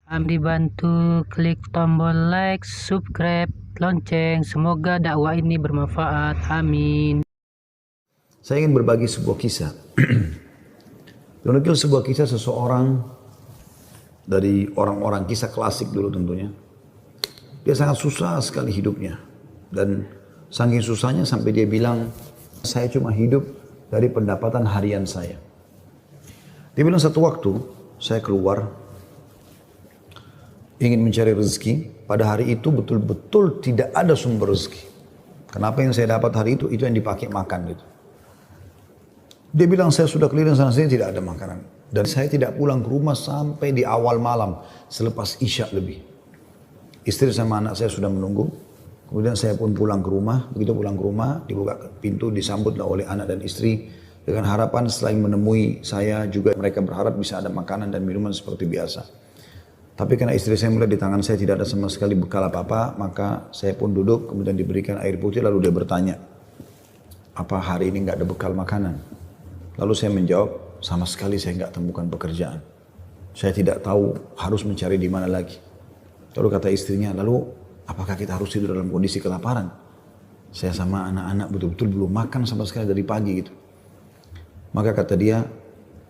Dibantu klik tombol like, subscribe, lonceng. Semoga dakwah ini bermanfaat. Amin. Saya ingin berbagi sebuah kisah. Menukil sebuah kisah seseorang dari orang-orang kisah klasik dulu tentunya. Dia sangat susah sekali hidupnya. Dan saking susahnya sampai dia bilang, saya cuma hidup dari pendapatan harian saya. Dia bilang satu waktu, saya keluar, ingin mencari rezeki. Pada hari itu betul-betul tidak ada sumber rezeki. Kenapa yang saya dapat hari itu yang dipakai makan gitu. Dia bilang saya sudah keliling sana sini tidak ada makanan. Dan saya tidak pulang ke rumah sampai di awal malam selepas Isya lebih. Istri sama anak saya sudah menunggu. Kemudian saya pun pulang ke rumah. Begitu pulang ke rumah dibuka pintu disambutlah oleh anak dan istri. Dengan harapan selain menemui saya juga mereka berharap bisa ada makanan dan minuman seperti biasa. Tapi karena istri saya melihat di tangan saya tidak ada sama sekali bekal apa-apa. Maka saya pun duduk kemudian diberikan air putih lalu dia bertanya. Apa hari ini nggak ada bekal makanan? Lalu saya menjawab, sama sekali saya nggak temukan pekerjaan. Saya tidak tahu harus mencari di mana lagi. Lalu kata istrinya, lalu apakah kita harus tidur dalam kondisi kelaparan? Saya sama anak-anak betul-betul belum makan sama sekali dari pagi gitu. Maka kata dia,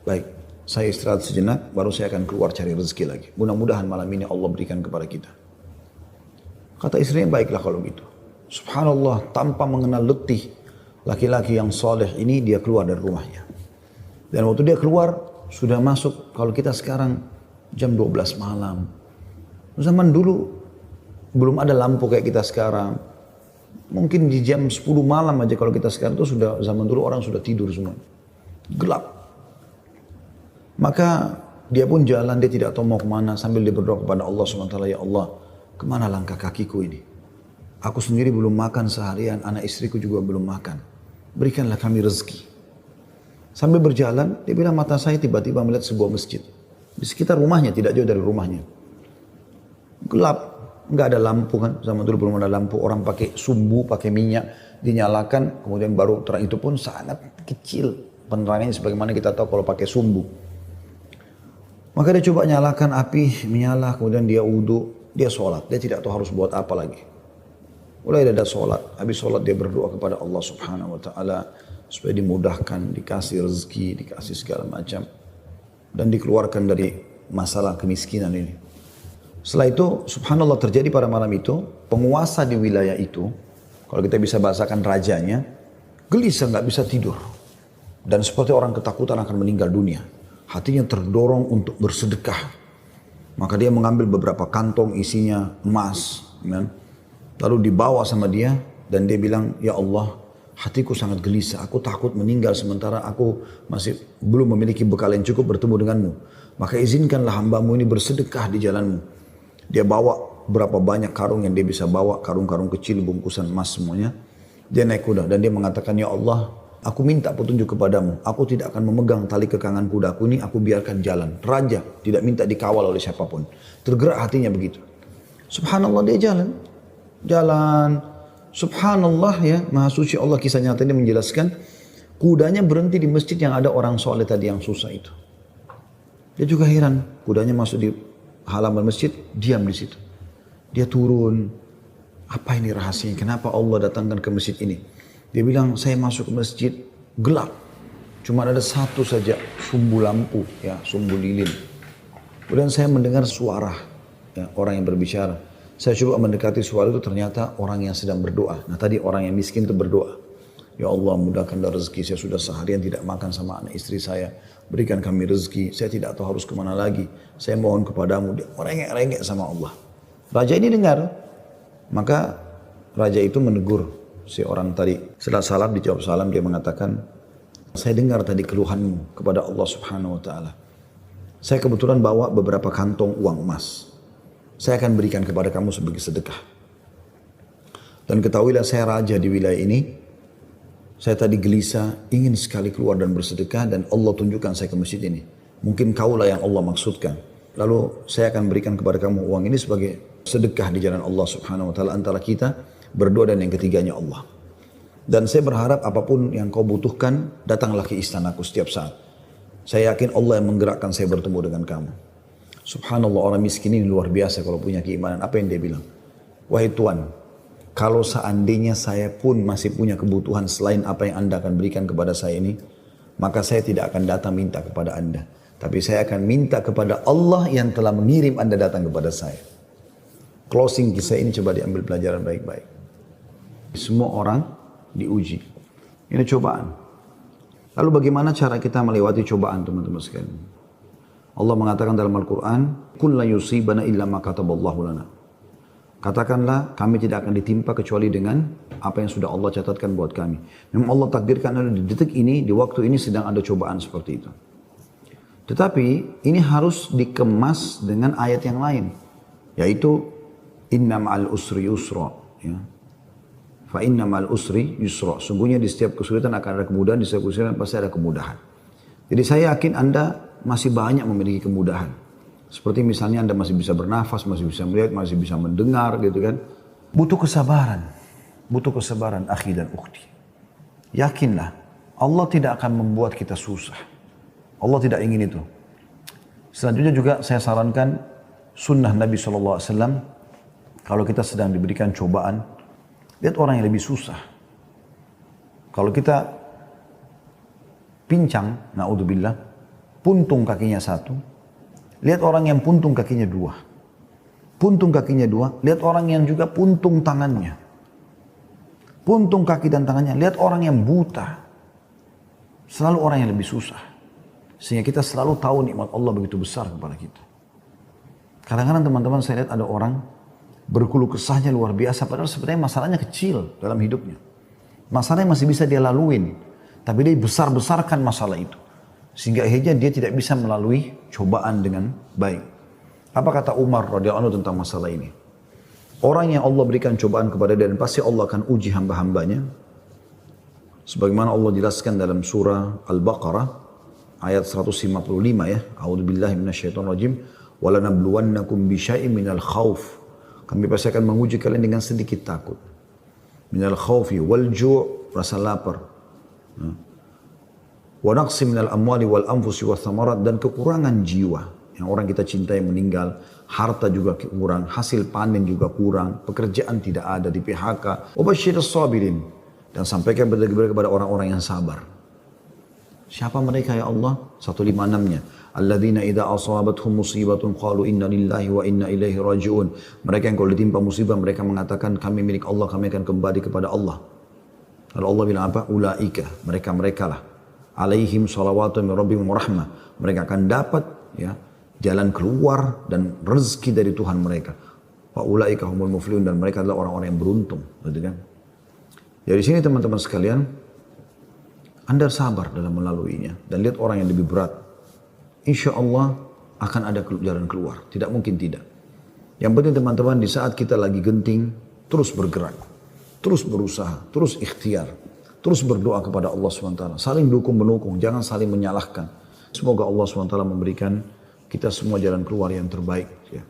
baik, saya istirahat sejenak, baru saya akan keluar cari rezeki lagi. Mudah-mudahan malam ini Allah berikan kepada kita. Kata istrinya, baiklah kalau gitu. Subhanallah, tanpa mengenal letih, laki-laki yang soleh ini dia keluar dari rumahnya. Dan waktu dia keluar, sudah masuk, kalau kita sekarang jam 12 malam. Zaman dulu, belum ada lampu kayak kita sekarang. Mungkin di jam 10 malam aja kalau kita sekarang itu sudah, zaman dulu orang sudah tidur semua. Gelap. Maka dia pun jalan, dia tidak tahu mau kemana, sambil dia berdoa kepada Allah SWT, ya Allah, kemana langkah kakiku ini? Aku sendiri belum makan seharian, anak istriku juga belum makan. Berikanlah kami rezeki. Sambil berjalan, dia bilang mata saya tiba-tiba melihat sebuah masjid. Di sekitar rumahnya, tidak jauh dari rumahnya. Gelap, nggak ada lampu kan. Zaman dulu belum ada lampu, orang pakai sumbu, pakai minyak, dinyalakan, kemudian baru terang itu pun sangat kecil. Penerangannya sebagaimana kita tahu kalau pakai sumbu. Maka dia coba nyalakan api, menyala, kemudian dia wudhu, dia sholat. Dia tidak tahu harus buat apa lagi. Mulai ada sholat, habis sholat dia berdoa kepada Allah Subhanahu Wa Taala supaya dimudahkan, dikasih rezeki, dikasih segala macam dan dikeluarkan dari masalah kemiskinan ini. Setelah itu, subhanallah terjadi pada malam itu, penguasa di wilayah itu, kalau kita bisa bahasakan rajanya, gelisah nggak bisa tidur dan seperti orang ketakutan akan meninggal dunia. Hatinya terdorong untuk bersedekah. Maka dia mengambil beberapa kantong isinya emas, kan? Lalu dibawa sama dia dan dia bilang, ya Allah, hatiku sangat gelisah, aku takut meninggal sementara aku masih belum memiliki bekal yang cukup bertemu denganmu. Maka izinkanlah hambamu ini bersedekah di jalanmu. Dia bawa berapa banyak karung yang dia bisa bawa, karung-karung kecil, bungkusan emas semuanya. Dia naik kuda dan dia mengatakan, ya Allah, aku minta petunjuk kepadamu. Aku tidak akan memegang tali kekangan kudaku ini, aku biarkan jalan. Raja tidak minta dikawal oleh siapapun. Tergerak hatinya begitu. Subhanallah dia jalan. Subhanallah ya, Maha Suci Allah, kisah nyata ini menjelaskan kudanya berhenti di masjid yang ada orang soleh tadi yang susah itu. Dia juga heran, kudanya masuk di halaman masjid, diam di situ. Dia turun, apa ini rahasianya? Kenapa Allah datangkan ke masjid ini? Dia bilang, saya masuk ke masjid gelap, cuma ada satu saja sumbu lampu, ya sumbu lilin. Kemudian saya mendengar suara, ya, orang yang berbicara. Saya coba mendekati suara itu, ternyata orang yang sedang berdoa. Nah tadi orang yang miskin itu berdoa. Ya Allah, mudahkanlah rezeki, saya sudah seharian tidak makan sama anak istri saya. Berikan kami rezeki, saya tidak tahu harus kemana lagi. Saya mohon kepadamu. Dia merengek-rengek sama Allah. Raja ini dengar. Maka raja itu menegur si orang tadi. Setelah salam, dijawab salam, dia mengatakan, saya dengar tadi keluhanmu kepada Allah Subhanahu Wa Taala. Saya kebetulan bawa beberapa kantong uang emas. Saya akan berikan kepada kamu sebagai sedekah. Dan ketahuilah saya raja di wilayah ini. Saya tadi gelisah, ingin sekali keluar dan bersedekah dan Allah tunjukkan saya ke masjid ini. Mungkin kaulah yang Allah maksudkan. Lalu saya akan berikan kepada kamu uang ini sebagai sedekah di jalan Allah Subhanahu Wa Taala antara kita berdua dan yang ketiganya Allah. Dan saya berharap apapun yang kau butuhkan, datanglah ke istanaku setiap saat. Saya yakin Allah yang menggerakkan saya bertemu dengan kamu. Subhanallah, orang miskin ini luar biasa kalau punya keimanan. Apa yang dia bilang? Wahai Tuhan, kalau seandainya saya pun masih punya kebutuhan selain apa yang Anda akan berikan kepada saya ini, maka saya tidak akan datang minta kepada Anda. Tapi saya akan minta kepada Allah yang telah mengirim Anda datang kepada saya. Closing kisah ini coba diambil pelajaran baik-baik. Semua orang diuji. Ini cobaan. Lalu bagaimana cara kita melewati cobaan, teman-teman sekalian? Allah mengatakan dalam Al-Quran, "Qul la yusibana illa ma kataballahu lana." Katakanlah, kami tidak akan ditimpa kecuali dengan apa yang sudah Allah catatkan buat kami. Memang Allah takdirkan ada di detik ini, di waktu ini sedang ada cobaan seperti itu. Tetapi ini harus dikemas dengan ayat yang lain, yaitu inna ma'al usri yusra. Ya. Fa inna ma'al usri yusra. Sungguhnya di setiap kesulitan akan ada kemudahan, di setiap kesulitan pasti ada kemudahan. Jadi saya yakin Anda masih banyak memiliki kemudahan. Seperti misalnya Anda masih bisa bernafas, masih bisa melihat, masih bisa mendengar gitu kan. Butuh kesabaran. Butuh kesabaran akhi dan ukhti. Yakinlah, Allah tidak akan membuat kita susah. Allah tidak ingin itu. Selanjutnya juga saya sarankan sunnah Nabi SAW. Kalau kita sedang diberikan cobaan, lihat orang yang lebih susah. Kalau kita pincang, na'udzubillah, puntung kakinya satu, lihat orang yang puntung kakinya dua. Puntung kakinya dua, lihat orang yang juga puntung tangannya. Puntung kaki dan tangannya, lihat orang yang buta. Selalu orang yang lebih susah. Sehingga kita selalu tahu nikmat Allah begitu besar kepada kita. Kadang-kadang teman-teman saya lihat ada orang berkeluh kesahnya luar biasa, padahal sebenarnya masalahnya kecil dalam hidupnya. Masalahnya masih bisa dia laluin, tapi dia besar-besarkan masalah itu. Sehingga akhirnya dia tidak bisa melalui cobaan dengan baik. Apa kata Umar radhiyallahu anhu tentang masalah ini? Orang yang Allah berikan cobaan kepada dia dan pasti Allah akan uji hamba-hambanya. Sebagaimana Allah jelaskan dalam surah Al-Baqarah ayat 155 ya. A'udzubillahi minasyaitonirrajim. Walanabluwannakum bisyai'in minal khauf. Kami pasti akan menguji kalian dengan sedikit takut. Minal khaufi wal ju', rasa lapar. Wa naqsi minal amwali wal anfusi wath thamarat, dan kekurangan jiwa. Yang orang kita cintai meninggal, harta juga kurang, hasil panen juga kurang, pekerjaan tidak ada, di PHK. Wa basyirus sabirin, dan sampaikan kepada orang-orang yang sabar. Siapa mereka ya Allah? 156-nya. Alladzina idza asabathum musibatun qalu inna lillahi wa inna ilaihi raji'un. Mereka yang kalau ditimpa musibah mereka mengatakan kami milik Allah, kami akan kembali kepada Allah. Lalu Allah bilang apa? Ulaika, mereka-mereka lah. Alaihim salawatu min rabbihim wa rahmah. Mereka akan dapat ya jalan keluar dan rezeki dari Tuhan mereka. Wa ulaika humul muflihun, dan mereka adalah orang-orang yang beruntung, gitu kan? Dari sini teman-teman sekalian, Anda sabar dalam melaluinya dan lihat orang yang lebih berat. Insya Allah akan ada jalan keluar. Tidak mungkin tidak. Yang penting teman-teman, di saat kita lagi genting, terus bergerak. Terus berusaha, terus ikhtiar. Terus berdoa kepada Allah SWT. Saling dukung-menukung, jangan saling menyalahkan. Semoga Allah SWT memberikan kita semua jalan keluar yang terbaik. Ya.